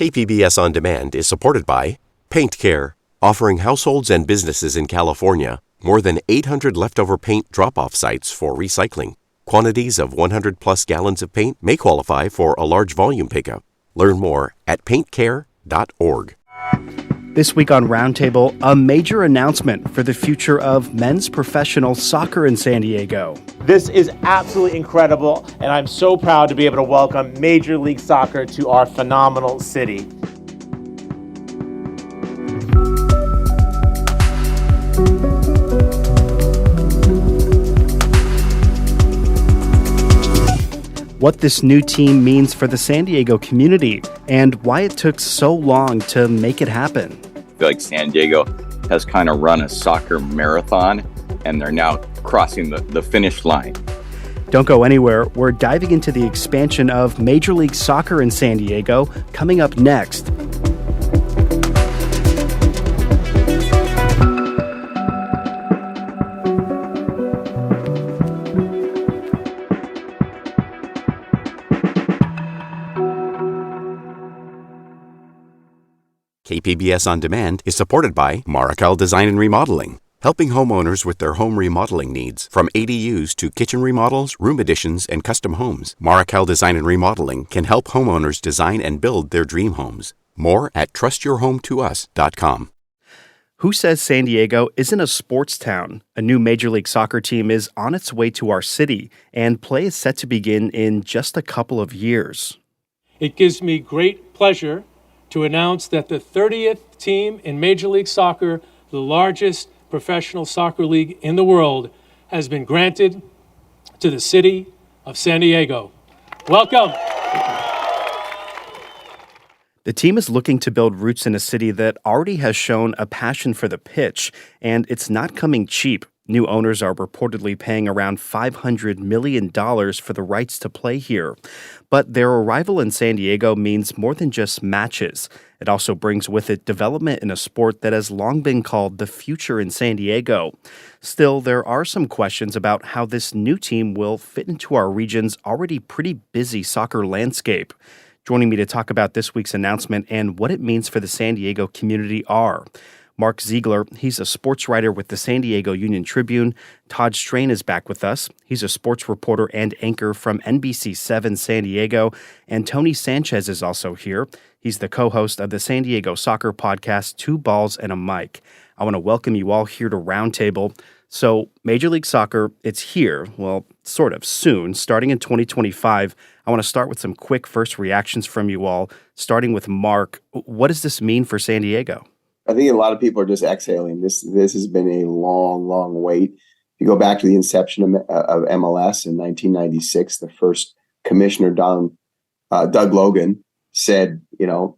KPBS On Demand is supported by Paint Care, offering households and businesses in California more than 800 leftover paint drop-off sites for recycling. Quantities of 100-plus gallons of paint may qualify for a large volume pickup. Learn more at paintcare.org. This week on Roundtable, a major announcement for the future of men's professional soccer in San Diego. This is absolutely incredible, and I'm so proud to be able to welcome Major League Soccer to our phenomenal city. What this new team means for the San Diego community and why it took so long to make it happen. I feel like San Diego has kind of run a soccer marathon, and they're now crossing the finish line. Don't go anywhere. We're diving into the expansion of Major League Soccer in San Diego coming up next. KPBS On Demand is supported by Marrocale Design and Remodeling, helping homeowners with their home remodeling needs. From ADUs to kitchen remodels, room additions, and custom homes, Marrocale Design and Remodeling can help homeowners design and build their dream homes. More at trustyourhometous.com. Who says San Diego isn't a sports town? A new Major League Soccer team is on its way to our city, and play is set to begin in just a couple of years. It gives me great pleasure to announce that the 30th team in Major League Soccer, the largest professional soccer league in the world, has been granted to the city of San Diego. Welcome. The team is looking to build roots in a city that already has shown a passion for the pitch, and it's not coming cheap. New owners are reportedly paying around $500 million for the rights to play here. But their arrival in San Diego means more than just matches. It also brings with it development in a sport that has long been called the future in San Diego. Still, there are some questions about how this new team will fit into our region's already pretty busy soccer landscape. Joining me to talk about this week's announcement and what it means for the San Diego community are Mark Ziegler. He's a sports writer with the San Diego Union-Tribune. Todd Strain is back with us. He's a sports reporter and anchor from NBC7 San Diego. And Tony Sanchez is also here. He's the co-host of the San Diego soccer podcast, Two Balls and a Mic. I want to welcome you all here to Roundtable. So Major League Soccer, it's here, well, sort of soon, starting in 2025. I want to start with some quick first reactions from you all, starting with Mark. What does this mean for San Diego? I think a lot of people are just exhaling. This has been a long, long wait. If you go back to the inception of MLS in 1996, the first commissioner, Doug Logan, said,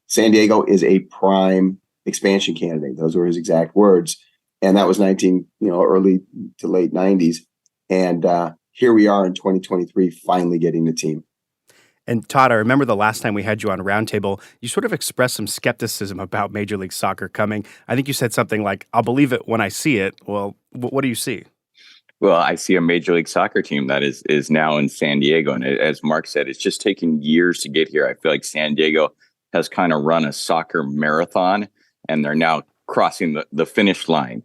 San Diego is a prime expansion candidate. Those were his exact words. And that was early to late 90s. And here we are in 2023, finally getting the team. And Todd, I remember the last time we had you on Roundtable, you sort of expressed some skepticism about Major League Soccer coming. I think you said something like, I'll believe it when I see it. Well, what do you see? Well, I see a Major League Soccer team that is now in San Diego. And as Mark said, it's just taken years to get here. I feel like San Diego has kind of run a soccer marathon, and they're now crossing the finish line.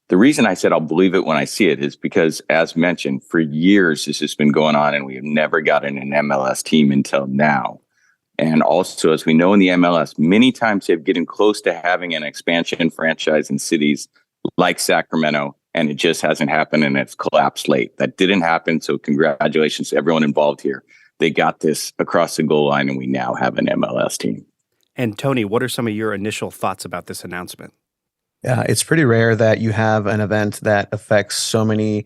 The reason I said I'll believe it when I see it is because, as mentioned, for years this has been going on and we have never gotten an MLS team until now. And also, as we know in the MLS, many times they've getting close to having an expansion franchise in cities like Sacramento, and it just hasn't happened and it's collapsed late. That didn't happen, so congratulations to everyone involved here. They got this across the goal line and we now have an MLS team. And Tony, what are some of your initial thoughts about this announcement? Yeah, it's pretty rare that you have an event that affects so many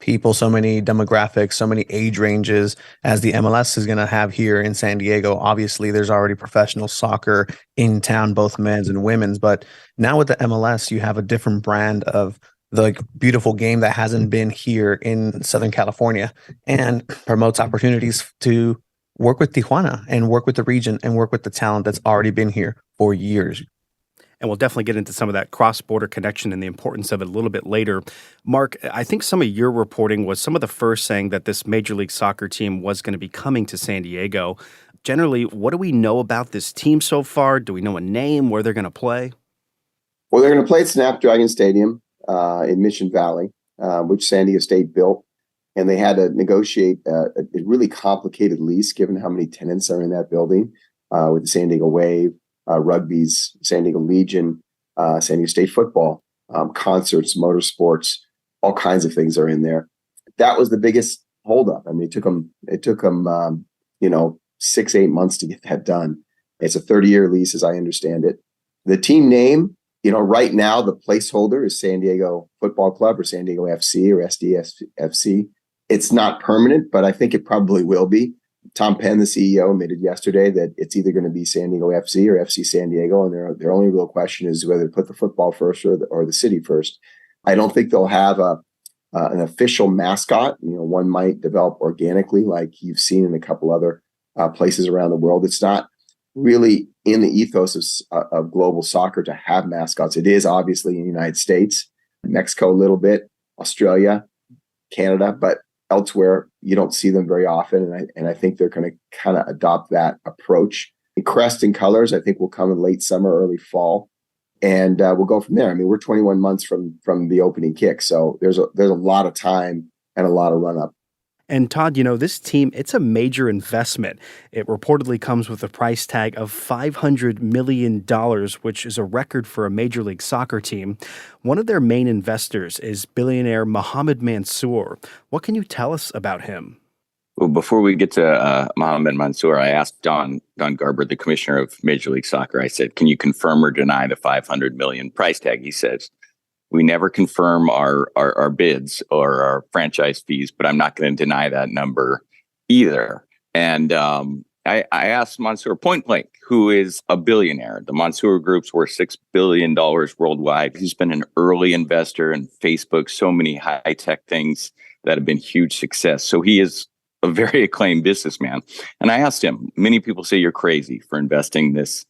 people, so many demographics, so many age ranges as the MLS is going to have here in San Diego. Obviously, there's already professional soccer in town, both men's and women's. But now with the MLS, you have a different brand of the beautiful game that hasn't been here in Southern California and promotes opportunities to work with Tijuana and work with the region and work with the talent that's already been here for years. And we'll definitely get into some of that cross-border connection and the importance of it a little bit later. Mark, I think some of your reporting was some of the first saying that this Major League Soccer team was going to be coming to San Diego. generally, what do we know about this team so far? Do we know a name, where they're going to play? Well, they're going to play at Snapdragon Stadium in Mission Valley, which San Diego State built. And they had to negotiate a really complicated lease, given how many tenants are in that building, with the San Diego Wave, Rugby's San Diego Legion, San Diego State football, concerts, motorsports, all kinds of things are in there. That was the biggest holdup. I mean, it took them 6-8 months to get that done. It's a 30-year lease, as I understand it. The team name, right now the placeholder is San Diego Football Club or San Diego FC or SDFC. It's not permanent, but I think it probably will be. Tom Penn, the CEO, admitted yesterday that it's either going to be San Diego FC or FC San Diego, and their only real question is whether to put the football first or the city first. I don't think they'll have an official mascot. One might develop organically, like you've seen in a couple other places around the world. It's not really in the ethos of global soccer to have mascots. It is obviously in the United States, Mexico a little bit, Australia, Canada, but elsewhere you don't see them very often. And I think they're going to kind of adopt that approach. The crest and colors, I think, will come in late summer, early fall. And we'll go from there. I mean, we're 21 months from the opening kick. So there's a lot of time and a lot of run up. And Todd, this team, it's a major investment. It reportedly comes with a price tag of $500 million, which is a record for a Major League Soccer team. One of their main investors is billionaire Mohamed Mansour. What can you tell us about him? Well, before we get to Mohamed Mansour, I asked Don Garber, the commissioner of Major League Soccer, I said, can you confirm or deny the $500 million price tag? He says, we never confirm our bids or our franchise fees, but I'm not going to deny that number either. And I asked Mansour point blank, who is a billionaire. The Mansour Group's worth $6 billion worldwide. He's been an early investor in Facebook, so many high-tech things that have been huge success. So he is a very acclaimed businessman. And I asked him, many people say you're crazy for investing this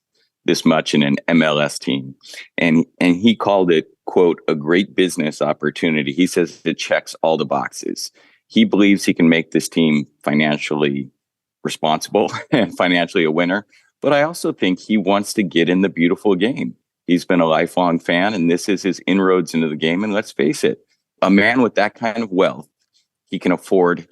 much in an MLS team. And he called it, quote, a great business opportunity. He says it checks all the boxes. He believes he can make this team financially responsible and financially a winner. But I also think he wants to get in the beautiful game. He's been a lifelong fan, and this is his inroads into the game. And let's face it, a man with that kind of wealth, he can afford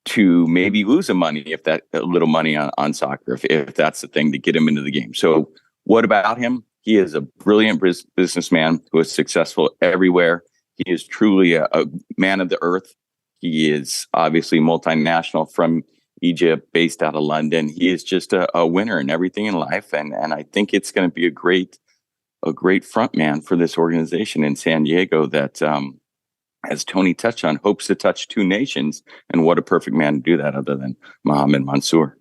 to maybe lose a little money on soccer, if that's the thing to get him into the game. So what about him? He is a brilliant businessman who is successful everywhere. He is truly a man of the earth. He is obviously multinational from Egypt, based out of London. He is just a winner in everything in life. And I think it's going to be a great front man for this organization in San Diego that, as Tony touched on, hopes to touch two nations. And what a perfect man to do that other than Mohamed Mansour.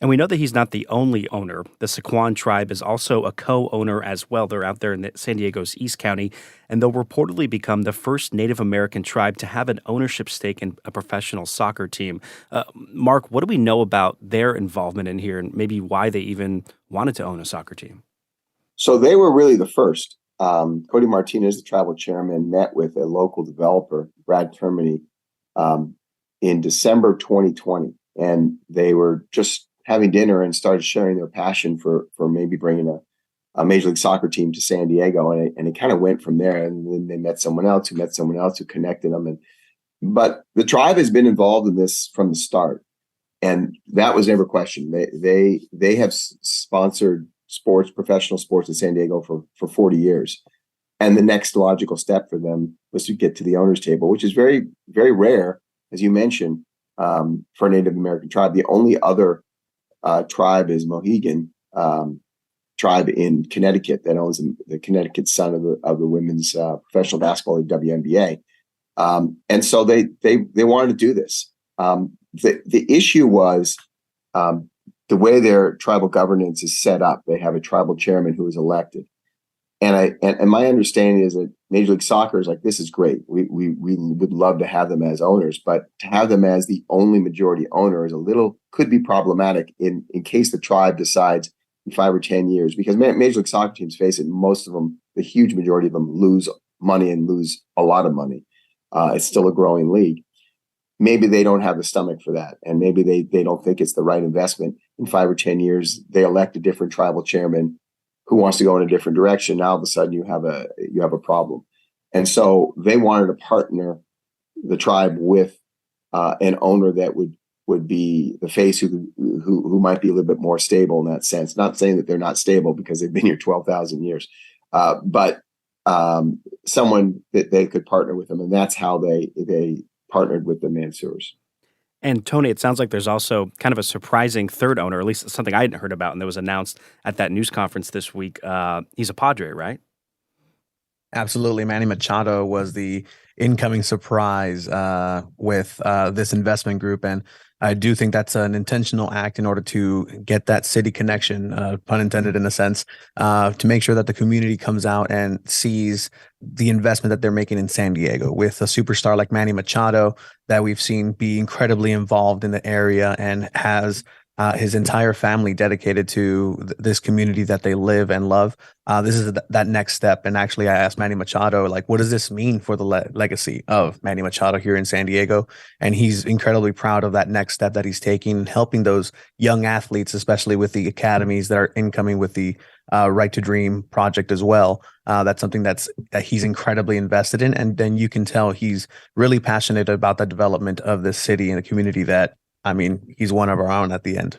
And we know that he's not the only owner. The Sequan tribe is also a co-owner as well. They're out there in San Diego's East County, and they'll reportedly become the first Native American tribe to have an ownership stake in a professional soccer team. Mark, what do we know about their involvement in here and maybe why they even wanted to own a soccer team? So they were really the first. Cody Martinez, the tribal chairman, met with a local developer, Brad Termini, in December 2020. And they were just having dinner and started sharing their passion for maybe bringing a Major League Soccer team to San Diego. And it kind of went from there. And then they met someone else who connected them. But the tribe has been involved in this from the start. And that was never questioned. They have sponsored professional sports in San Diego for 40 years. And the next logical step for them was to get to the owner's table, which is very, very rare, as you mentioned, for a Native American tribe. The only other tribe is Mohegan tribe in Connecticut that owns the Connecticut Sun of the women's professional basketball league, WNBA. And so they wanted to do this. The issue was the way their tribal governance is set up. They have a tribal chairman who is elected. And my understanding is that Major League Soccer is like, this is great. We would love to have them as owners, but to have them as the only majority owner could be problematic in case the tribe decides in 5 or 10 years, because Major League Soccer teams, face it, most of them, the huge majority of them, lose money and lose a lot of money. It's still a growing league. maybe they don't have the stomach for that. And maybe they don't think it's the right investment. In 5 or 10 years, they elect a different tribal chairman who wants to go in a different direction. Now all of a sudden you have a problem. And so they wanted to partner the tribe with an owner that would be the face who might be a little bit more stable in that sense. Not saying that they're not stable because they've been here 12,000 years, but someone that they could partner with them. And that's how they partnered with the Mansours. And Tony, it sounds like there's also kind of a surprising third owner, at least something I hadn't heard about, and that was announced at that news conference this week. He's a Padre, right? Absolutely. Manny Machado was the incoming surprise with this investment group. And I do think that's an intentional act in order to get that city connection, pun intended in a sense, to make sure that the community comes out and sees the investment that they're making in San Diego with a superstar like Manny Machado that we've seen be incredibly involved in the area and has his entire family dedicated to this community that they live and love. This is that next step. And actually, I asked Manny Machado, like, what does this mean for the legacy of Manny Machado here in San Diego? And he's incredibly proud of that next step that he's taking, helping those young athletes, especially with the academies that are incoming with the Right to Dream project as well. That's something that he's incredibly invested in. And then you can tell he's really passionate about the development of this city and a community that, I mean, he's one of our own at the end.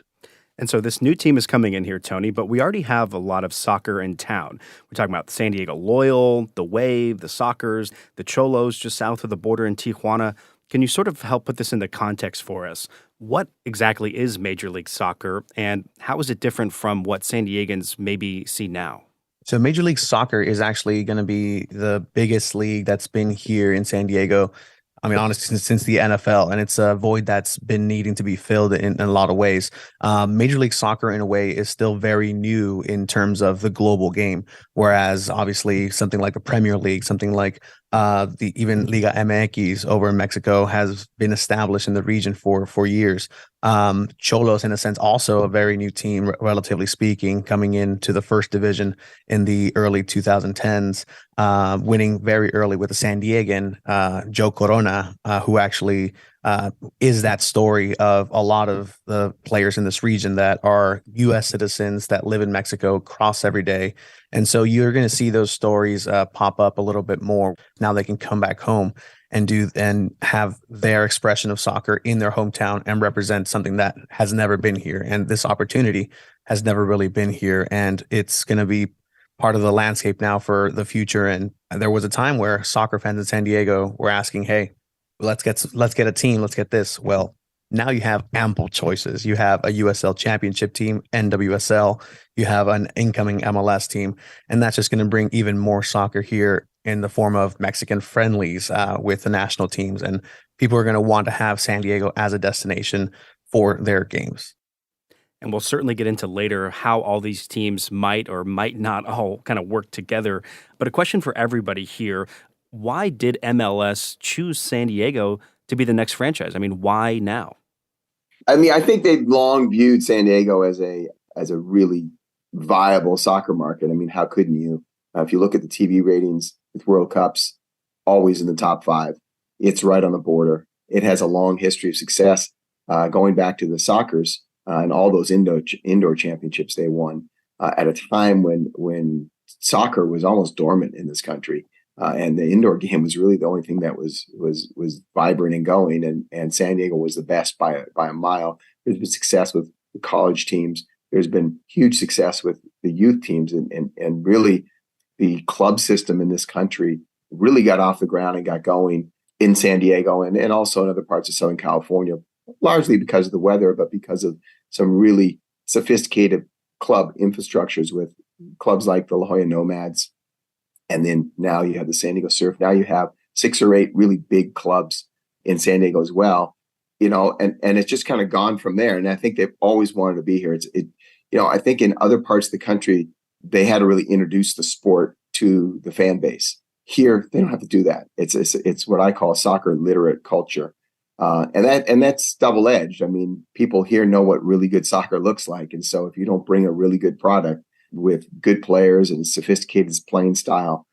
And so this new team is coming in here, Tony, but we already have a lot of soccer in town. We're talking about San Diego Loyal, the Wave, the Sockers, the Cholos just south of the border in Tijuana. Can you sort of help put this into context for us? What exactly is Major League Soccer, and how is it different from what San Diegans maybe see now? So Major League Soccer is actually going to be the biggest league that's been here in San Diego. I mean, honestly, since the NFL, and it's a void that's been needing to be filled in a lot of ways. Major League Soccer, in a way, is still very new in terms of the global game, whereas obviously something like the Premier League, something like the even Liga MX over in Mexico has been established in the region for years. Cholos, in a sense, also a very new team, relatively speaking, coming into the first division in the early 2010s, winning very early with a San Diegan, Joe Corona, who actually is that story of a lot of the players in this region that are U.S. citizens that live in Mexico, cross every day. And so you're going to see those stories pop up a little bit more. Now they can come back home and have their expression of soccer in their hometown and represent something that has never been here. And this opportunity has never really been here. And it's going to be part of the landscape now for the future. And there was a time where soccer fans in San Diego were asking, hey, let's get a team. Let's get this. Well, now you have ample choices. You have a USL championship team, NWSL. You have an incoming MLS team. And that's just going to bring even more soccer here in the form of Mexican friendlies with the national teams. And people are going to want to have San Diego as a destination for their games. And we'll certainly get into later how all these teams might or might not all kind of work together. But a question for everybody here. Why did MLS choose San Diego to be the next franchise? I mean, why now? I mean, I think they've long viewed San Diego as a really viable soccer market. I mean, how couldn't you? If you look at the TV ratings with World Cups, always in the top 5. It's right on the border. It has a long history of success, going back to the Sockers and all those indoor championships they won at a time when soccer was almost dormant in this country. And the indoor game was really the only thing that was vibrant and going, and San Diego was the best by a mile. There's been success with the college teams. There's been huge success with the youth teams, and really the club system in this country really got off the ground and got going in San Diego and also in other parts of Southern California, largely because of the weather, but because of some really sophisticated club infrastructures with clubs like the La Jolla Nomads. And then now you have the San Diego Surf. Now you have 6 or 8 really big clubs in San Diego as well, and it's just kind of gone from there. And I think they've always wanted to be here. I think in other parts of the country, they had to really introduce the sport to the fan base. Here, they don't have to do that. It's what I call a soccer literate culture. And that's double edged. I mean, people here know what really good soccer looks like. And so if you don't bring a really good product with good players and sophisticated playing style,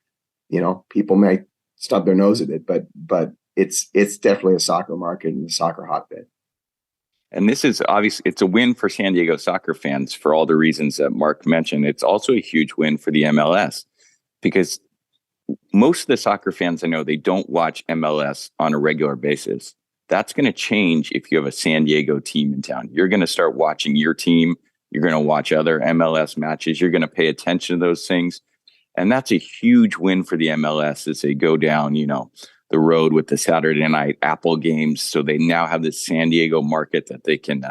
people might stub their nose at it, but it's definitely a soccer market and a soccer hotbed. And this is obviously, it's a win for San Diego soccer fans for all the reasons that Mark mentioned. It's also a huge win for the MLS because most of the soccer fans I know, they don't watch MLS on a regular basis. That's going to change if you have a San Diego team in town. You're going to start watching your team. You're going to watch other MLS matches. You're going to pay attention to those things. And that's a huge win for the MLS as they go down, the road with the Saturday night Apple games. So they now have this San Diego market that they can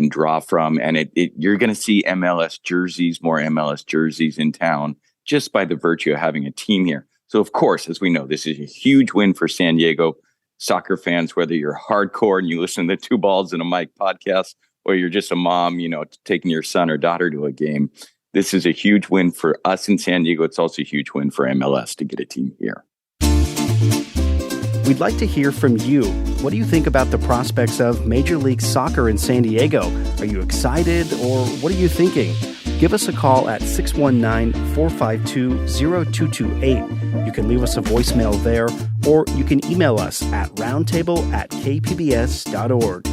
draw from. And you're going to see more MLS jerseys in town just by the virtue of having a team here. So, of course, as we know, this is a huge win for San Diego soccer fans, whether you're hardcore and you listen to Two Balls and a Mic podcast, or you're just a mom, taking your son or daughter to a game. This is a huge win for us in San Diego. It's also a huge win for MLS to get a team here. We'd like to hear from you. What do you think about the prospects of Major League Soccer in San Diego? Are you excited, or what are you thinking? Give us a call at 619-452-0228. You can leave us a voicemail there, or you can email us at roundtable@kpbs.org.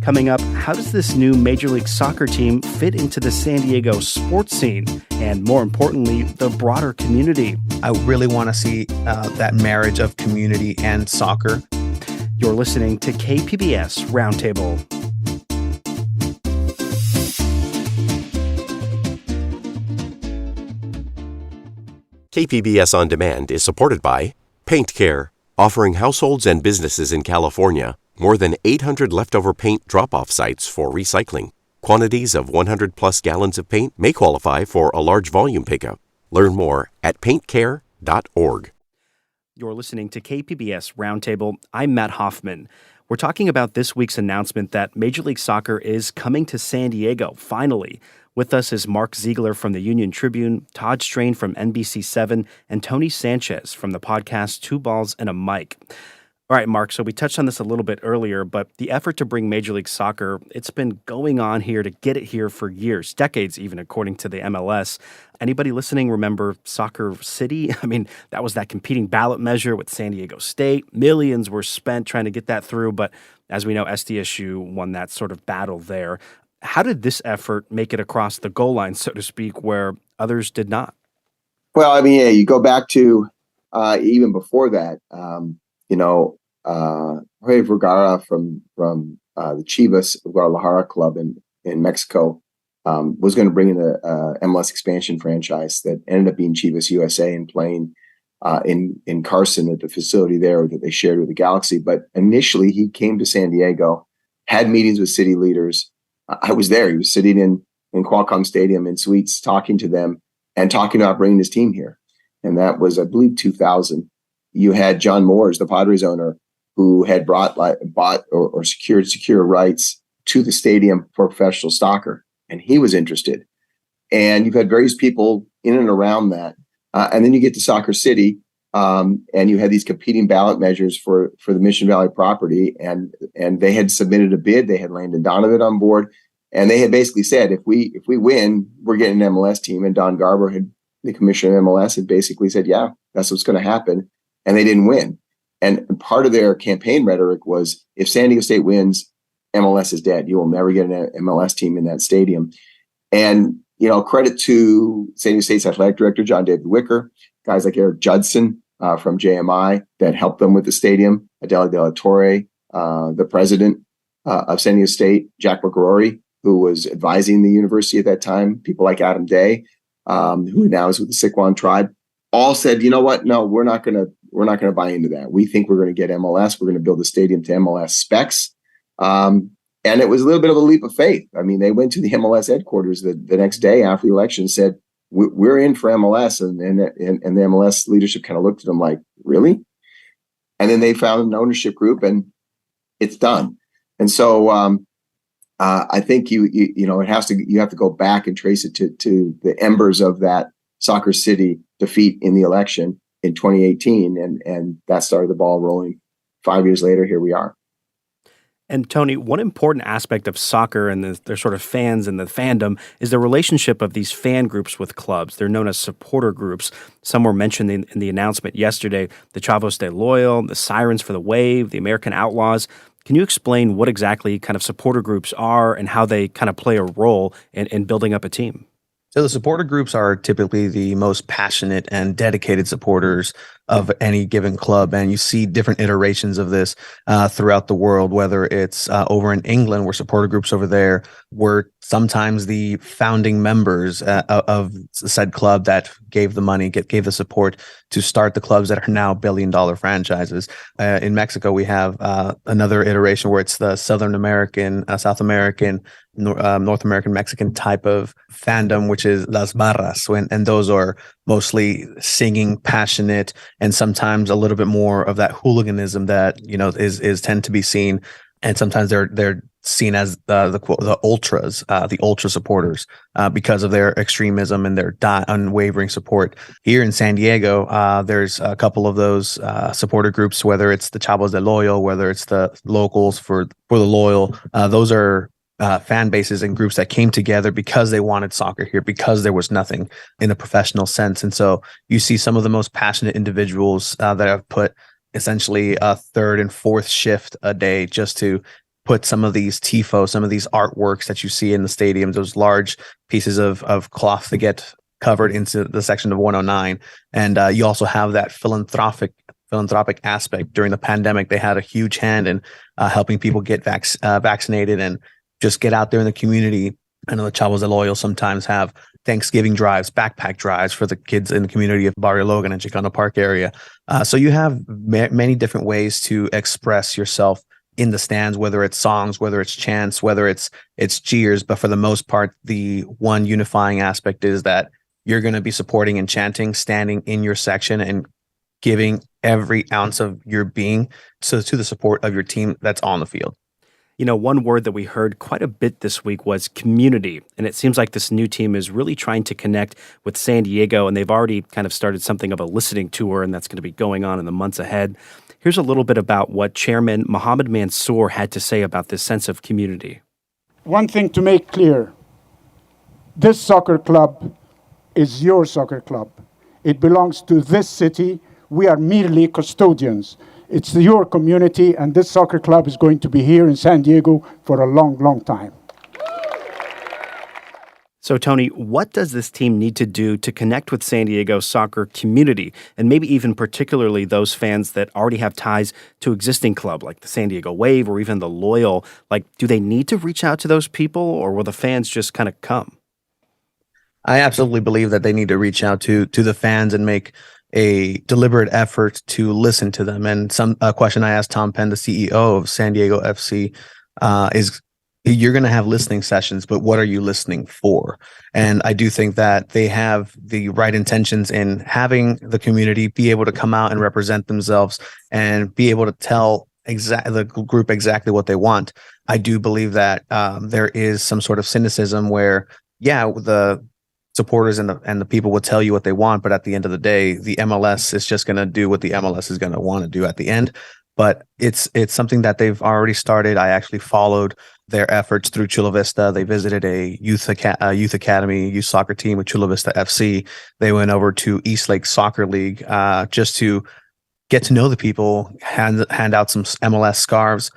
Coming up, how does this new Major League Soccer team fit into the San Diego sports scene? And more importantly, the broader community. I really want to see that marriage of community and soccer. You're listening to KPBS Roundtable. KPBS On Demand is supported by Paint Care, offering households and businesses in California more than 800 leftover paint drop-off sites for recycling. Quantities of 100-plus gallons of paint may qualify for a large volume pickup. Learn more at paintcare.org. You're listening to KPBS Roundtable. I'm Matt Hoffman. We're talking about this week's announcement that Major League Soccer is coming to San Diego, finally. With us is Mark Ziegler from the Union Tribune, Todd Strain from NBC7, and Tony Sanchez from the podcast Two Balls and a Mic. All right, Mark, so we touched on this a little bit earlier, but the effort to bring Major League Soccer, it's been going on here to get it here for years, decades even, according to the MLS. Anybody listening remember Soccer City? I mean, that was that competing ballot measure with San Diego State. Millions were spent trying to get that through, but as we know, SDSU won that sort of battle there. How did this effort make it across the goal line, so to speak, where others did not? Well, I mean, yeah, you go back to even before that, Jorge Vergara from the Chivas Guadalajara club in Mexico was going to bring in a MLS expansion franchise that ended up being Chivas USA and playing in Carson at the facility there that they shared with the Galaxy. But initially, he came to San Diego, had meetings with city leaders. I was there. He was sitting in Qualcomm Stadium in suites, talking to them and talking about bringing his team here. And that was, I believe, 2000. You had John Moores, the Padres owner, who had bought or secured rights to the stadium for professional soccer, and he was interested. And you've had various people in and around that, and then you get to Soccer City, and you had these competing ballot measures for the Mission Valley property, and they had submitted a bid. They had Landon Donovan on board, and they had basically said, if we win, we're getting an MLS team. And Don Garber, the commissioner of MLS, had basically said, yeah, that's what's going to happen. And they didn't win. And part of their campaign rhetoric was, if San Diego State wins, MLS is dead. You will never get an MLS team in that stadium. And, credit to San Diego State's athletic director, John David Wicker, guys like Eric Judson from JMI that helped them with the stadium, Adela De La Torre, the president of San Diego State, Jack McGrory, who was advising the university at that time, people like Adam Day, who now is with the Sycuan tribe, all said, you know what? No, we're not going to buy into that. We think we're going to get MLS. We're going to build the stadium to MLS specs. And it was a little bit of a leap of faith. I mean, they went to the MLS headquarters the next day after the election and said, we're in for MLS. And the MLS leadership kind of looked at them like, really? And then they found an ownership group and it's done. And so I think you have to go back and trace it to the embers of that Soccer City defeat in the election in 2018, and that started the ball rolling. 5 years later, here we are. And Tony, one important aspect of soccer and their sort of fans and the fandom is the relationship of these fan groups with clubs. They're known as supporter groups. Some were mentioned in the announcement yesterday: the Chavos de Loyal, the Sirens for the Wave, the American Outlaws. Can you explain what exactly kind of supporter groups are and how they kind of play a role in building up a team? So the supporter groups are typically the most passionate and dedicated supporters of any given club, and you see different iterations of this throughout the world. Whether it's over in England, where supporter groups over there were sometimes the founding members of said club that gave the money, gave the support to start the clubs that are now billion-dollar franchises. In Mexico, we have another iteration where it's the South American, North American Mexican type of fandom, which is Las Barras, and those are mostly singing, passionate, and sometimes a little bit more of that hooliganism that is tend to be seen, and sometimes they're seen as the ultras, the ultra supporters, because of their extremism and their unwavering support. Here in San Diego, there's a couple of those supporter groups, whether it's the Chavos de Loyal, whether it's the locals for the Loyal. Those are fan bases and groups that came together because they wanted soccer here, because there was nothing in a professional sense. And so you see some of the most passionate individuals that have put essentially a third and fourth shift a day just to put some of these tifos, some of these artworks that you see in the stadium, those large pieces of cloth that get covered into the section of 109. And you also have that philanthropic aspect. During the pandemic, they had a huge hand in helping people get vaccinated and just get out there in the community. I know the Chavos de Loyal sometimes have Thanksgiving drives, backpack drives for the kids in the community of Barrio Logan and Chicano Park area. So you have many different ways to express yourself in the stands, whether it's songs, whether it's chants, whether it's cheers. But for the most part, the one unifying aspect is that you're going to be supporting and chanting, standing in your section and giving every ounce of your being to the support of your team that's on the field. One word that we heard quite a bit this week was community. And it seems like this new team is really trying to connect with San Diego, and they've already kind of started something of a listening tour, and that's going to be going on in the months ahead. Here's a little bit about what Chairman Mohammed Mansour had to say about this sense of community. One thing to make clear: this soccer club is your soccer club. It belongs to this city. We are merely custodians. It's your community, and this soccer club is going to be here in San Diego for a long, long time. So, Tony, what does this team need to do to connect with San Diego soccer community, and maybe even particularly those fans that already have ties to existing club like the San Diego Wave or even the Loyal? Like, do they need to reach out to those people, or will the fans just kind of come? I absolutely believe that they need to reach out to the fans and make a deliberate effort to listen to them. And a question I asked Tom Penn, the CEO of San Diego FC, is you're going to have listening sessions, but what are you listening for? And I do think that they have the right intentions in having the community be able to come out and represent themselves and be able to tell the group exactly what they want. I do believe that there is some sort of cynicism where, the supporters and the people will tell you what they want, but at the end of the day, the MLS is just going to do what the MLS is going to want to do at the end. But it's something that they've already started. I actually followed their efforts through Chula Vista. They visited a youth academy, youth soccer team with Chula Vista FC. They went over to East Lake Soccer League just to get to know the people, hand out some MLS scarves.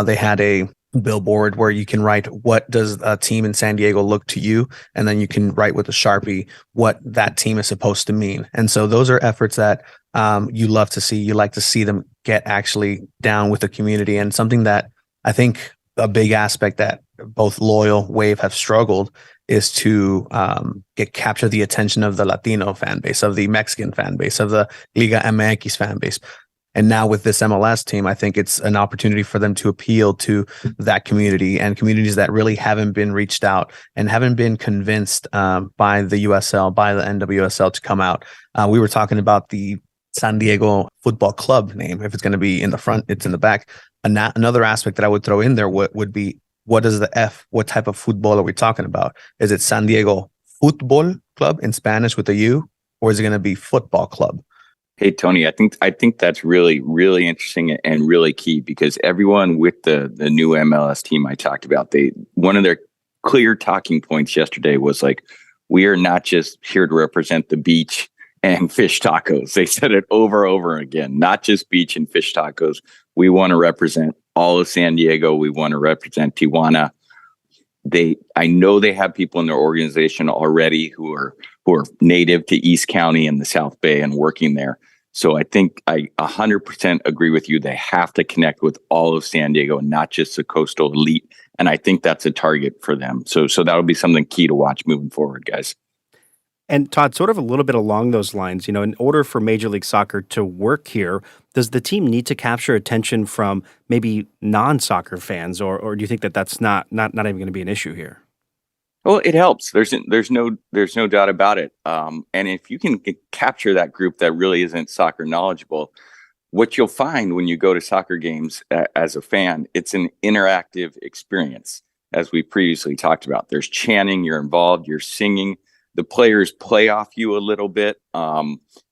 They had a billboard where you can write, what does a team in San Diego look to you? And then you can write with a Sharpie what that team is supposed to mean. And so those are efforts that you love to see. You like to see them get actually down with the community. And something that I think a big aspect that both Loyal, Wave have struggled is to capture the attention of the Latino fan base, of the Mexican fan base, of the Liga MX fan base. And now with this MLS team, I think it's an opportunity for them to appeal to that community and communities that really haven't been reached out and haven't been convinced by the USL, by the NWSL to come out. We were talking about the San Diego Football Club name. If it's going to be in the front, it's in the back. Another aspect that I would throw in there would be, what is the F? What type of football are we talking about? Is it San Diego Football Club in Spanish with a U, or is it going to be Football Club? Hey Tony, I think that's really really interesting and really key because everyone with the new MLS team I talked about, they one of their clear talking points yesterday was like, we are not just here to represent the beach and fish tacos. They said it over and over again, not just beach and fish tacos. We want to represent all of San Diego. We want to represent Tijuana. I know they have people in their organization already who are native to East County and the South Bay and working there. So I think I 100% agree with you. They have to connect with all of San Diego, not just the coastal elite. And I think that's a target for them. So that'll be something key to watch moving forward, guys. And Todd, sort of a little bit along those lines, in order for Major League Soccer to work here, does the team need to capture attention from maybe non-soccer fans, or do you think that that's not even going to be an issue here? Well, it helps. There's no doubt about it. And if you can capture that group that really isn't soccer knowledgeable, what you'll find when you go to soccer games as a fan, it's an interactive experience, as we previously talked about. There's chanting, you're involved, you're singing. The players play off you a little bit.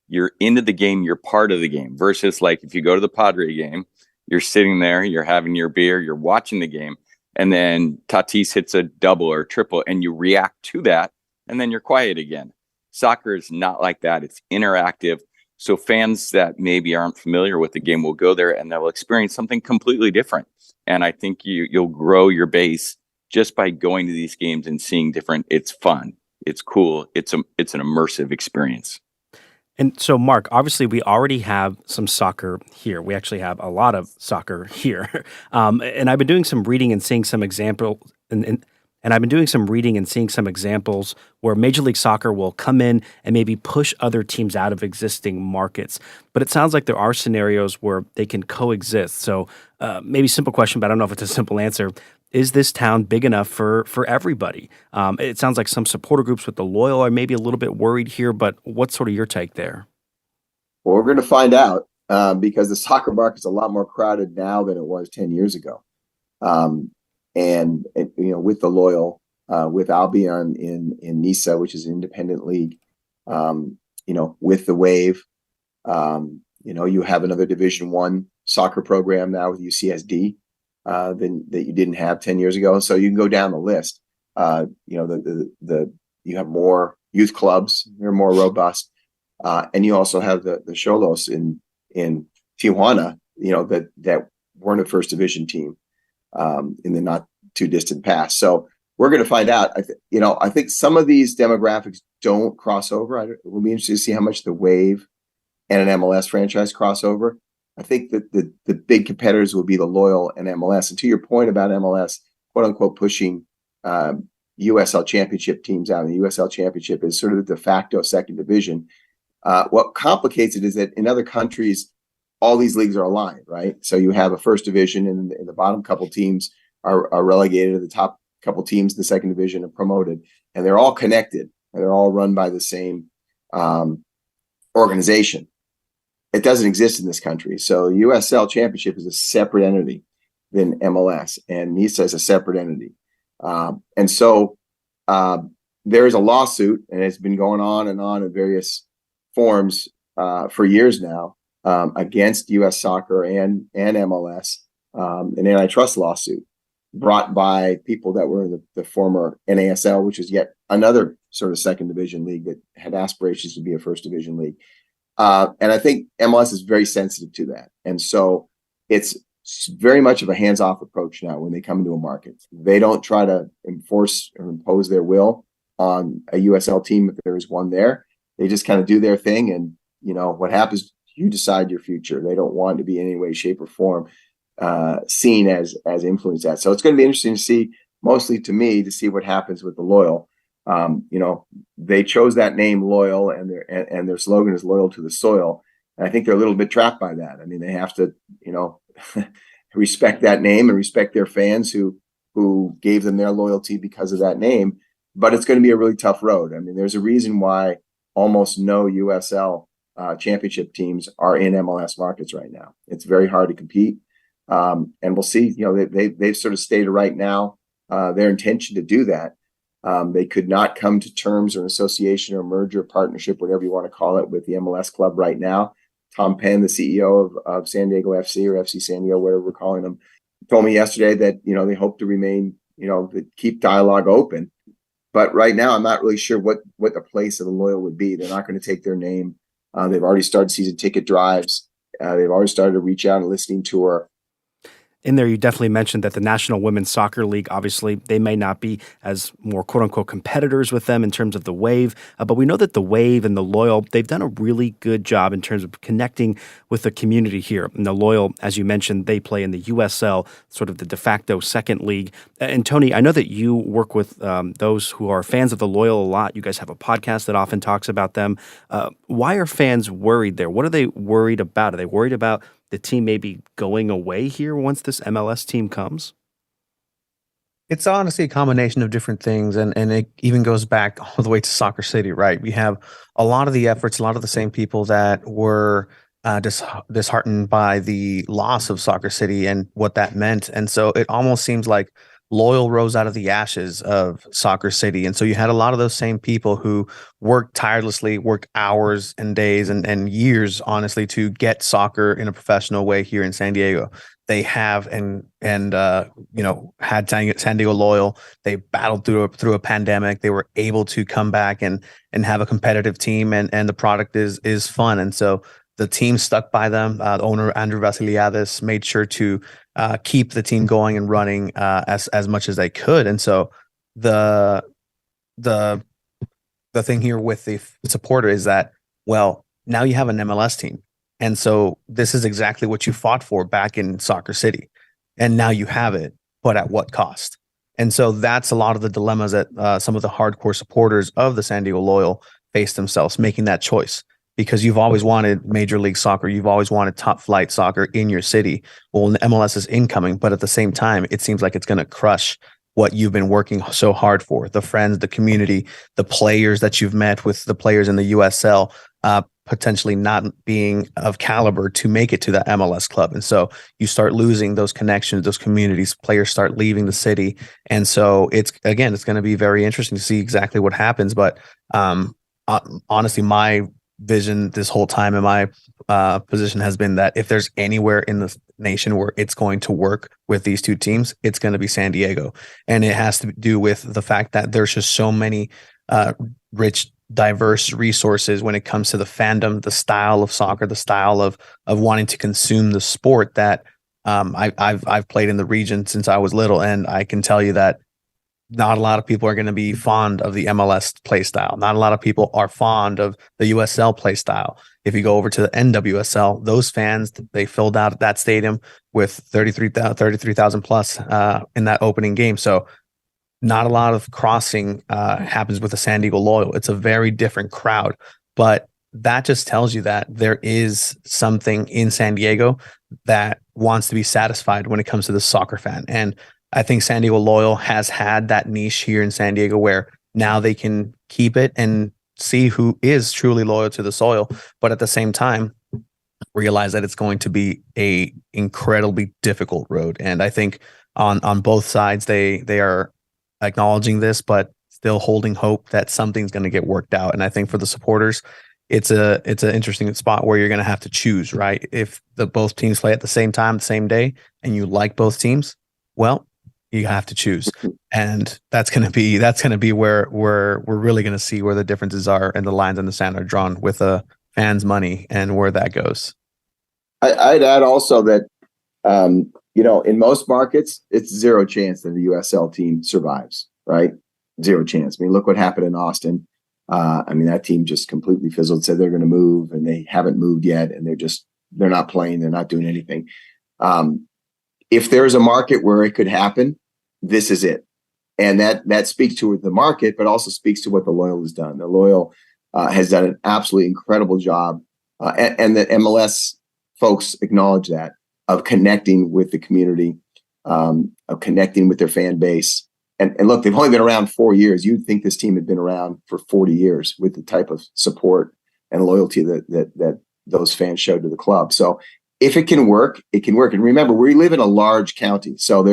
You're into the game, you're part of the game. Versus like if you go to the Padre game, you're sitting there, you're having your beer, you're watching the game, and then Tatis hits a double or a triple, and you react to that, and then you're quiet again. Soccer is not like that. It's interactive. So fans that maybe aren't familiar with the game will go there and they'll experience something completely different. And I think you'll grow your base just by going to these games and seeing different. It's fun. It's cool. It's an immersive experience. And so, Mark, obviously, we already have some soccer here. We actually have a lot of soccer here. And I've been doing some reading and seeing some examples. And I've been doing some reading and seeing some examples where Major League Soccer will come in and maybe push other teams out of existing markets. But it sounds like there are scenarios where they can coexist. So maybe simple question, but I don't know if it's a simple answer. Is this town big enough for everybody? It sounds like some supporter groups with the loyal are maybe a little bit worried here, but what's sort of your take there? Well, we're going to find out because the soccer market's a lot more crowded now than it was 10 years ago. And with the loyal, with Albion in Nisa, which is an independent league, with the Wave, you have another Division I soccer program now with UCSD than that you didn't have 10 years ago. So you can go down the list. You have more youth clubs; they're more robust, and you also have the Xolos in Tijuana, that weren't a first division team in the not too distant past. So we're going to find out. I think some of these demographics don't cross over. It will be interesting to see how much the Wave and an MLS franchise cross over. I think that the big competitors will be the loyal and MLS. And to your point about MLS, quote unquote, pushing USL Championship teams out, and the USL Championship is sort of the de facto second division. What complicates it is that in other countries, all these leagues are aligned, right? So you have a first division, and the bottom couple teams are relegated, the top couple teams in the second division are promoted, and they're all connected, and they're all run by the same organization. It doesn't exist in this country. So USL Championship is a separate entity than MLS, and NISA is a separate entity. And so there is a lawsuit, and it's been going on in various forms for years now against US Soccer and MLS, an antitrust lawsuit brought by people that were in the former NASL, which is yet another sort of second division league that had aspirations to be a first division league. And I think MLS is very sensitive to that. And so it's very much of a hands-off approach now when they come into a market. They don't try to enforce or impose their will on a USL team if there is one there. They just kind of do their thing. And, what happens, you decide your future. They don't want to be in any way, shape, or form seen as influenced that. So it's going to be interesting to see, mostly to me, to see what happens with the loyal. They chose that name Loyal, and their slogan is loyal to the soil. And I think they're a little bit trapped by that. I mean, they have to, respect that name and respect their fans who gave them their loyalty because of that name. But it's going to be a really tough road. I mean, there's a reason why almost no USL championship teams are in MLS markets right now. It's very hard to compete. And we'll see, they've sort of stated right now their intention to do that. They could not come to terms or an association or merger, partnership, whatever you want to call it, with the MLS club right now. Tom Penn, the CEO of San Diego FC or FC San Diego, whatever we're calling them, told me yesterday that, they hope to remain, to keep dialogue open. But right now, I'm not really sure what the place of the Loyal would be. They're not going to take their name. They've already started season ticket drives. They've already started to reach out and listening tour. In there, you definitely mentioned that the National Women's Soccer League, obviously, they may not be as more quote-unquote competitors with them in terms of the Wave, but we know that the Wave and the Loyal, they've done a really good job in terms of connecting with the community here. And the Loyal, as you mentioned, they play in the USL, sort of the de facto second league. And Tony, I know that you work with those who are fans of the Loyal a lot. You guys have a podcast that often talks about them. Why are fans worried there? What are they worried about? Are they worried about the team maybe going away here once this MLS team comes? It's honestly a combination of different things, and it even goes back all the way to Soccer City, right? We have a lot of the efforts, a lot of the same people that were disheartened by the loss of Soccer City and what that meant. And so it almost seems like Loyal rose out of the ashes of Soccer City. And so you had a lot of those same people who worked tirelessly, worked hours and days and years, honestly, to get soccer in a professional way here in San Diego. They have had San Diego Loyal. They battled through a pandemic. They were able to come back and have a competitive team, and the product is fun. And so the team stuck by them. The owner, Andrew Vasiliadis, made sure to keep the team going and running as much as they could. And so the thing here with the supporter is that, well, now you have an MLS team. And so this is exactly what you fought for back in Soccer City. And now you have it, but at what cost? And so that's a lot of the dilemmas that some of the hardcore supporters of the San Diego Loyal face themselves, making that choice. Because you've always wanted Major League Soccer, you've always wanted top flight soccer in your city. Well, MLS is incoming, but at the same time, it seems like it's going to crush what you've been working so hard for. The friends, the community, the players that you've met with, the players in the USL, potentially not being of caliber to make it to that MLS club. And so you start losing those connections, those communities, players start leaving the city. And so it's going to be very interesting to see exactly what happens. But honestly, my vision this whole time in my position has been that if there's anywhere in the nation where it's going to work with these two teams, it's going to be San Diego. And it has to do with the fact that there's just so many rich, diverse resources when it comes to the fandom, the style of soccer, the style of wanting to consume the sport that I've played in the region since I was little. And I can tell you that not a lot of people are going to be fond of the MLS play style. Not a lot of people are fond of the USL play style. If you go over to the NWSL, those fans, they filled out that stadium with 33,000 plus in that opening game. So not a lot of crossing happens with the San Diego Loyal. It's a very different crowd, but that just tells you that there is something in San Diego that wants to be satisfied when it comes to the soccer fan. And I think San Diego Loyal has had that niche here in San Diego where now they can keep it and see who is truly loyal to the soil, but at the same time, realize that it's going to be a incredibly difficult road. And I think on both sides, they are acknowledging this, but still holding hope that something's going to get worked out. And I think for the supporters, it's an interesting spot where you're going to have to choose, right? If both teams play at the same time, the same day, and you like both teams, well, you have to choose. And that's going to be where we're really going to see where the differences are and the lines in the sand are drawn with the fans' money and where that goes. I'd add also that, in most markets, it's zero chance that the USL team survives, right? Zero chance. I mean, look what happened in Austin. That team just completely fizzled, said they're going to move, and they haven't moved yet. And they're not playing. They're not doing anything. If there's a market where it could happen, this is it. And that speaks to the market, but also speaks to what the Loyal has done. The Loyal has done an absolutely incredible job. And the MLS folks acknowledge that, of connecting with the community, of connecting with their fan base. And look, they've only been around 4 years. You'd think this team had been around for 40 years with the type of support and loyalty that those fans showed to the club. So if it can work, it can work. And remember, we live in a large county. So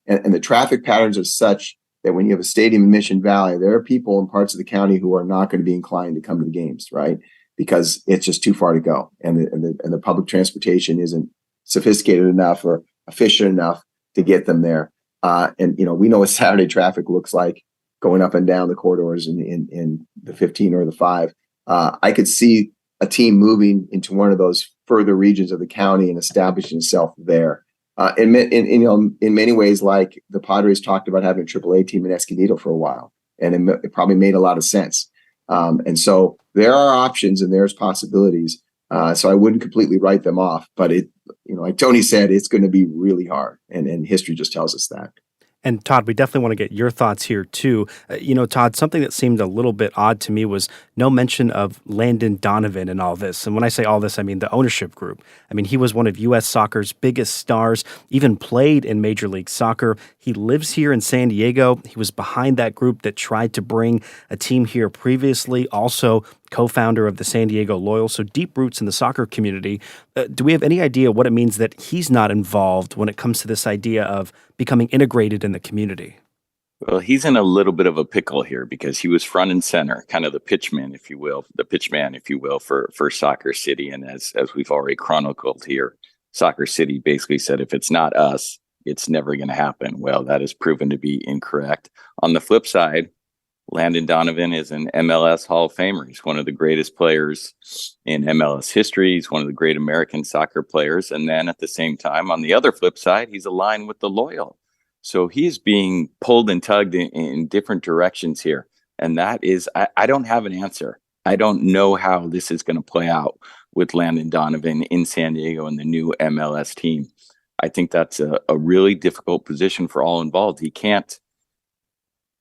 and the traffic patterns are such that when you have a stadium in Mission Valley, there are people in parts of the county who are not going to be inclined to come to the games, right? because it's just too far to go, and the public transportation isn't sophisticated enough or efficient enough to get them there. And we know what Saturday traffic looks like going up and down the corridors in the 15 or the 5. I could see a team moving into one of those further regions of the county and establishing itself there. In many ways, like the Padres talked about having a AAA team in Escondido for a while, and it probably made a lot of sense. And so there are options and there's possibilities. So I wouldn't completely write them off, but like Tony said, it's going to be really hard, and history just tells us that. And Todd, we definitely want to get your thoughts here too. Todd, something that seemed a little bit odd to me was no mention of Landon Donovan in all this. And when I say all this, I mean the ownership group. I mean, he was one of U.S. soccer's biggest stars, even played in Major League Soccer. He lives here in San Diego. He was behind that group that tried to bring a team here previously, also co-founder of the San Diego Loyal, so deep roots in the soccer community. Do we have any idea what it means that he's not involved when it comes to this idea of becoming integrated in the community? Well, he's in a little bit of a pickle here because he was front and center, kind of the pitchman, if you will, for Soccer City. And as we've already chronicled here, Soccer City basically said, if it's not us, it's never going to happen. Well, that has proven to be incorrect. On the flip side, Landon Donovan is an MLS Hall of Famer. He's one of the greatest players in MLS history. He's one of the great American soccer players. And then at the same time, on the other flip side, he's aligned with the Loyal. So he's being pulled and tugged in different directions here. And that is, I don't have an answer. I don't know how this is going to play out with Landon Donovan in San Diego and the new MLS team. I think that's a really difficult position for all involved.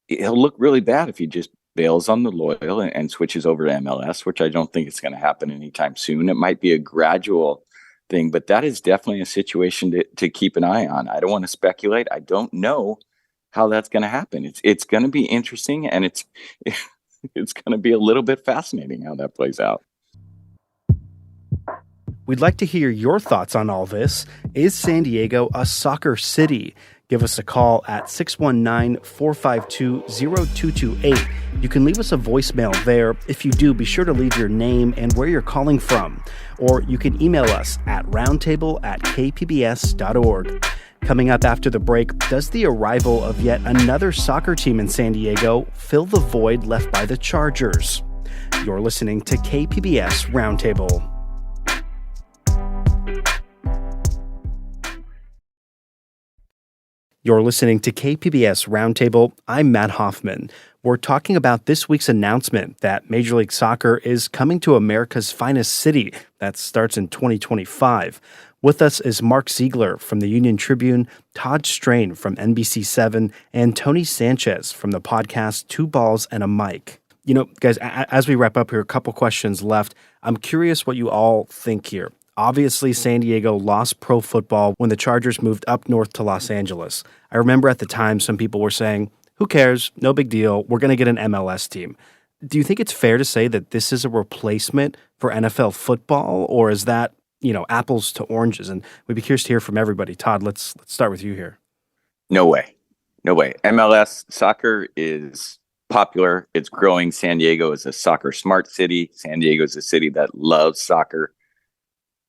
He'll look really bad if he just bails on the Loyal and switches over to MLS, which I don't think it's going to happen anytime soon. It might be a gradual thing, but that is definitely a situation to keep an eye on. I don't want to speculate. I don't know how that's going to happen. It's going to be interesting, and it's going to be a little bit fascinating how that plays out. We'd like to hear your thoughts on all this. Is San Diego a soccer city? Give us a call at 619-452-0228. You can leave us a voicemail there. If you do, be sure to leave your name and where you're calling from. Or you can email us at roundtable@kpbs.org. Coming up after the break, does the arrival of yet another soccer team in San Diego fill the void left by the Chargers? You're listening to KPBS Roundtable. You're listening to KPBS Roundtable. I'm Matt Hoffman. We're talking about this week's announcement that Major League Soccer is coming to America's finest city. That starts in 2025. With us is Mark Ziegler from the Union Tribune, Todd Strain from NBC7, and Tony Sanchez from the podcast Two Balls and a Mic. Guys, as we wrap up here, a couple questions left. I'm curious what you all think here. Obviously, San Diego lost pro football when the Chargers moved up north to Los Angeles. I remember at the time some people were saying, who cares? No big deal. We're going to get an MLS team. Do you think it's fair to say that this is a replacement for NFL football, or is that, apples to oranges? And we'd be curious to hear from everybody. Todd, let's start with you here. No way. MLS soccer is popular. It's growing. San Diego is a soccer smart city. San Diego is a city that loves soccer.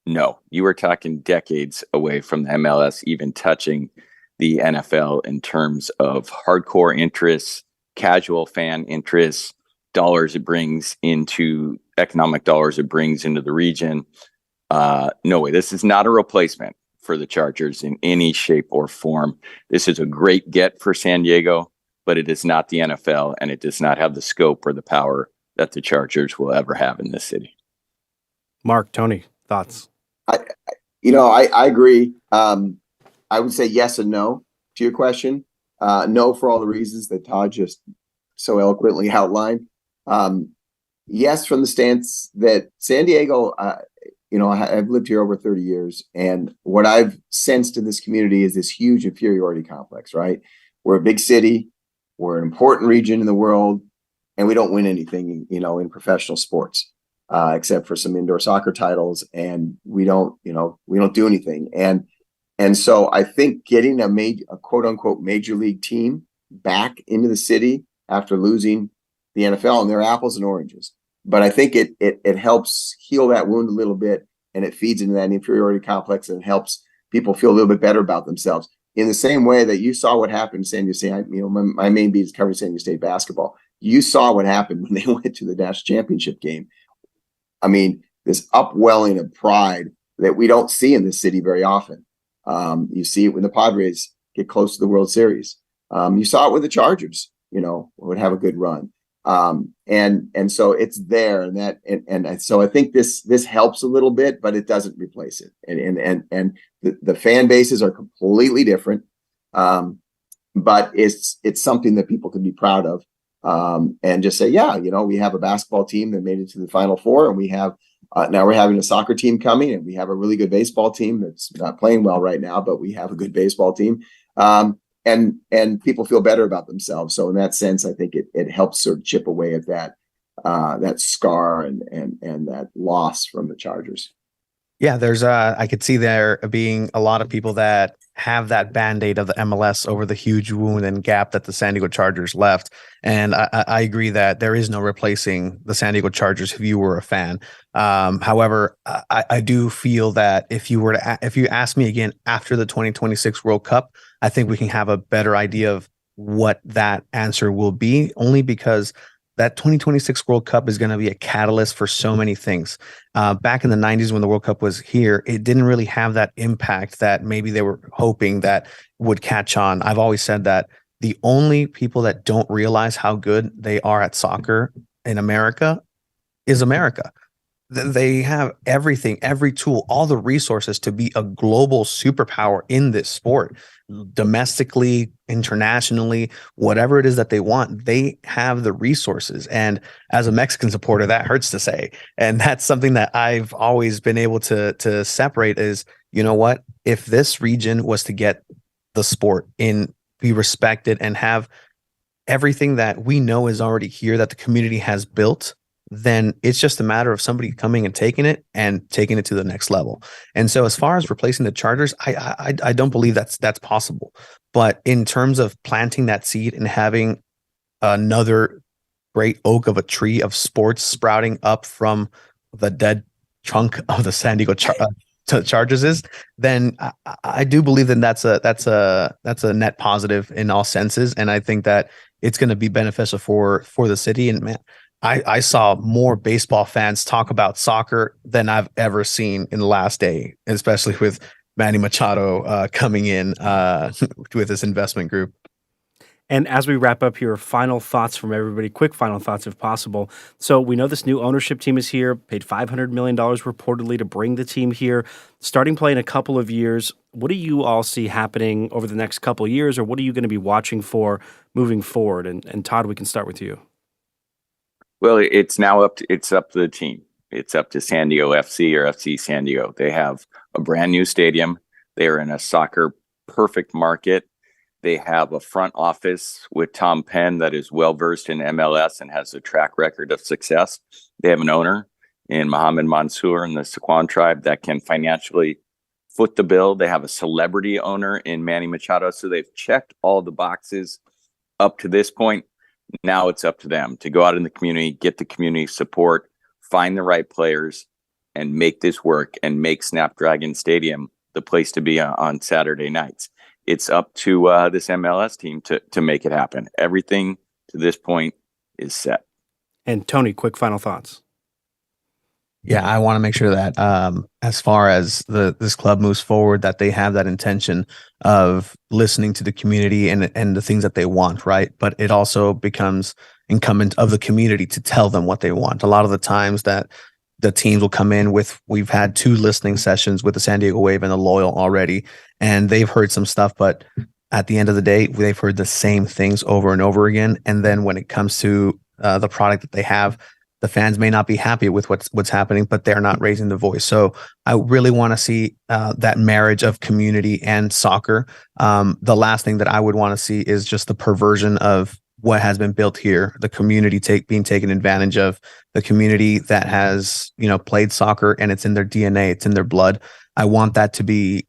No, you were talking decades away from the MLS even touching the NFL in terms of hardcore interests, casual fan interests, dollars it brings into economic dollars it brings into the region. No way. This is not a replacement for the Chargers in any shape or form. This is a great get for San Diego, but it is not the NFL, and it does not have the scope or the power that the Chargers will ever have in this city. Mark, Tony, thoughts? I agree. I would say yes and no to your question. No, for all the reasons that Todd just so eloquently outlined. Yes, from the stance that San Diego, I've lived here over 30 years, and what I've sensed in this community is this huge inferiority complex, right? We're a big city, we're an important region in the world, and we don't win anything, in professional sports. Except for some indoor soccer titles, and we don't do anything. And so I think getting a quote unquote major league team back into the city after losing the NFL, and they're apples and oranges. but I think it helps heal that wound a little bit, and it feeds into that inferiority complex, and it helps people feel a little bit better about themselves. In the same way that you saw what happened in San Diego State, my main beat is covering San Diego State basketball. You saw what happened when they went to the national championship game. I mean, this upwelling of pride that we don't see in this city very often. You see it when the Padres get close to the World Series. You saw it with the Chargers, would have a good run. And so it's there, and so I think this helps a little bit, but it doesn't replace it. And the fan bases are completely different. But it's something that people can be proud of. And just say, yeah, we have a basketball team that made it to the Final Four, and we have now we're having a soccer team coming, and we have a really good baseball team that's not playing well right now, but we have a good baseball team. And people feel better about themselves. So in that sense, I think it helps sort of chip away at that scar and that loss from the Chargers. Yeah, there's I could see there being a lot of people that have that band-aid of the MLS over the huge wound and gap that the San Diego Chargers left. And I agree that there is no replacing the San Diego Chargers if you were a fan. However, I do feel that if you ask me again after the 2026 World Cup, I think we can have a better idea of what that answer will be, only because that 2026 World Cup is going to be a catalyst for so many things. Back in the 90s when the World Cup was here, it didn't really have that impact that maybe they were hoping that would catch on. I've always said that the only people that don't realize how good they are at soccer in America is America. They have everything, every tool, all the resources to be a global superpower in this sport, domestically, internationally, whatever it is that they want. They have the resources. And as a Mexican supporter, that hurts to say. And that's something that I've always been able to separate is, you know what, if this region was to get the sport in, be respected, and have everything that we know is already here that the community has built, then it's just a matter of somebody coming and taking it to the next level. And so as far as replacing the Chargers, I don't believe that's possible. But in terms of planting that seed and having another great oak of a tree of sports sprouting up from the dead trunk of the San Diego Chargers then I do believe that that's a net positive in all senses. And I think that it's going to be beneficial for the city. And man, I saw more baseball fans talk about soccer than I've ever seen in the last day, especially with Manny Machado coming in with this investment group. And as we wrap up here, final thoughts from everybody, quick final thoughts if possible. So we know this new ownership team is here, paid $500 million reportedly to bring the team here, starting play in a couple of years. What do you all see happening over the next couple of years, or what are you going to be watching for moving forward? And Todd, we can start with you. Well, it's up to the team. It's up to San Diego FC or FC San Diego. They have a brand new stadium. They are in a soccer perfect market. They have a front office with Tom Penn that is well versed in MLS and has a track record of success. They have an owner in Mohammed Mansour and the Sequan tribe that can financially foot the bill. They have a celebrity owner in Manny Machado. So they've checked all the boxes up to this point. Now it's up to them to go out in the community, get the community support, find the right players, and make this work and make Snapdragon Stadium the place to be on Saturday nights. It's up to this MLS team to make it happen. Everything to this point is set. And Tony, quick final thoughts. Yeah, I want to make sure that as far as this club moves forward, that they have that intention of listening to the community and the things that they want, right? But it also becomes incumbent of the community to tell them what they want. A lot of the times that the teams will come in we've had 2 listening sessions with the San Diego Wave and the Loyal already, and they've heard some stuff, but at the end of the day, they've heard the same things over and over again. And then when it comes to the product that they have, the fans may not be happy with what's happening, but they're not raising the voice. So I really want to see that marriage of community and soccer. The last thing that I would want to see is just the perversion of what has been built here, the community being taken advantage of, the community that has played soccer and it's in their DNA, it's in their blood. I want that to be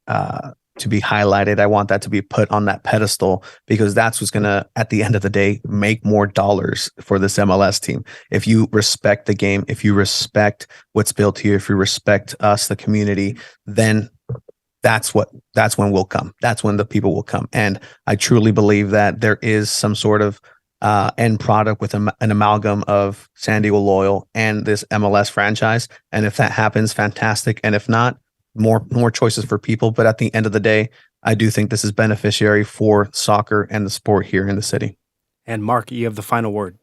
to be highlighted. I want that to be put on that pedestal, because that's what's going to, at the end of the day, make more dollars for this MLS team. If you respect the game, if you respect what's built here, if you respect us, the community, then that's when we'll come. That's when the people will come. And I truly believe that there is some sort of end product with an amalgam of San Diego Loyal and this MLS franchise. And if that happens, fantastic. And if not, more choices for people. But at the end of the day, I do think this is beneficiary for soccer and the sport here in the city. And Mark, you have the final word.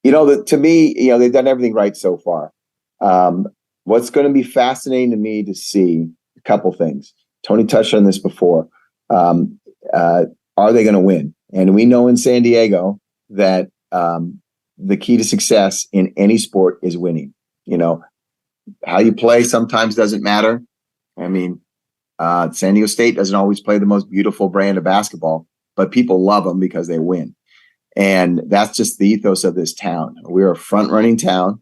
To me, they've done everything right so far. What's going to be fascinating to me to see, a couple things. Tony touched on this before. Are they going to win? And we know in San Diego that the key to success in any sport is winning. How you play sometimes doesn't matter. I mean, San Diego State doesn't always play the most beautiful brand of basketball, but people love them because they win. And that's just the ethos of this town. We're a front-running town.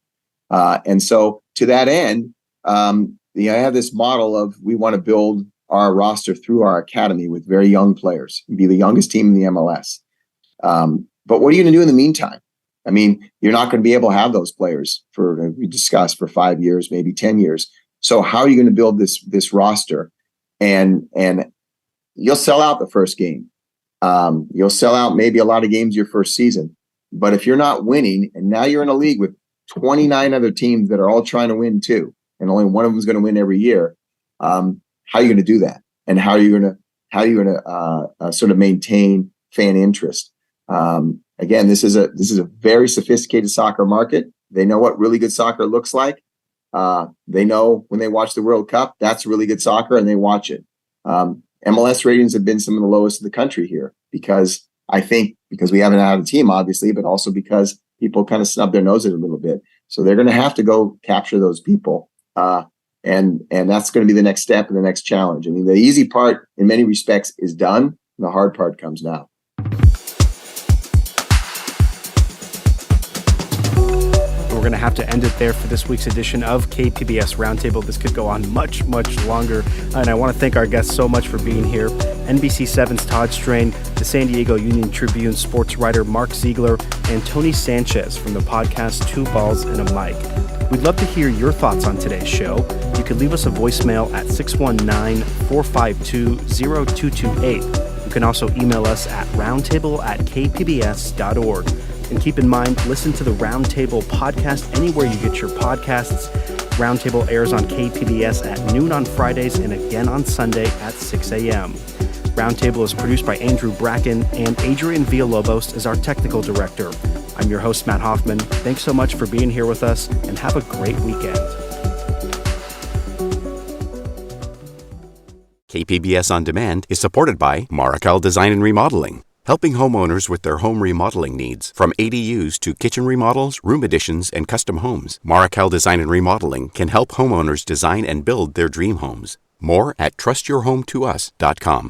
And so to that end, I have this model of we want to build our roster through our academy with very young players, be the youngest team in the MLS. But what are you going to do in the meantime? I mean, you're not going to be able to have those players we discussed, for 5 years, maybe 10 years. So how are you going to build this roster? And you'll sell out the first game. You'll sell out maybe a lot of games your first season. But if you're not winning, and now you're in a league with 29 other teams that are all trying to win too, and only one of them is going to win every year, how are you going to do that? And how are you going to sort of maintain fan interest? Again, this is a very sophisticated soccer market. They know what really good soccer looks like. They know when they watch the World Cup, that's really good soccer, and they watch it. MLS ratings have been some of the lowest in the country here because we haven't had a team, obviously, but also because people kind of snub their noses a little bit. So they're going to have to go capture those people. And that's going to be the next step and the next challenge. I mean, the easy part in many respects is done. And the hard part comes now. We're going to have to end it there for this week's edition of KPBS Roundtable. This could go on much, much longer. And I want to thank our guests so much for being here. NBC7's Todd Strain, the San Diego Union Tribune sports writer Mark Ziegler, and Tony Sanchez from the podcast Two Balls and a Mic. We'd love to hear your thoughts on today's show. You can leave us a voicemail at 619-452-0228. You can also email us at roundtable@kpbs.org. And keep in mind, listen to the Roundtable podcast anywhere you get your podcasts. Roundtable airs on KPBS at noon on Fridays and again on Sunday at 6 a.m. Roundtable is produced by Andrew Bracken, and Adrian Villalobos is our technical director. I'm your host, Matt Hoffman. Thanks so much for being here with us, and have a great weekend. KPBS On Demand is supported by Markel Design and Remodeling, helping homeowners with their home remodeling needs. From ADUs to kitchen remodels, room additions, and custom homes, Markel Design and Remodeling can help homeowners design and build their dream homes. More at trustyourhometous.com.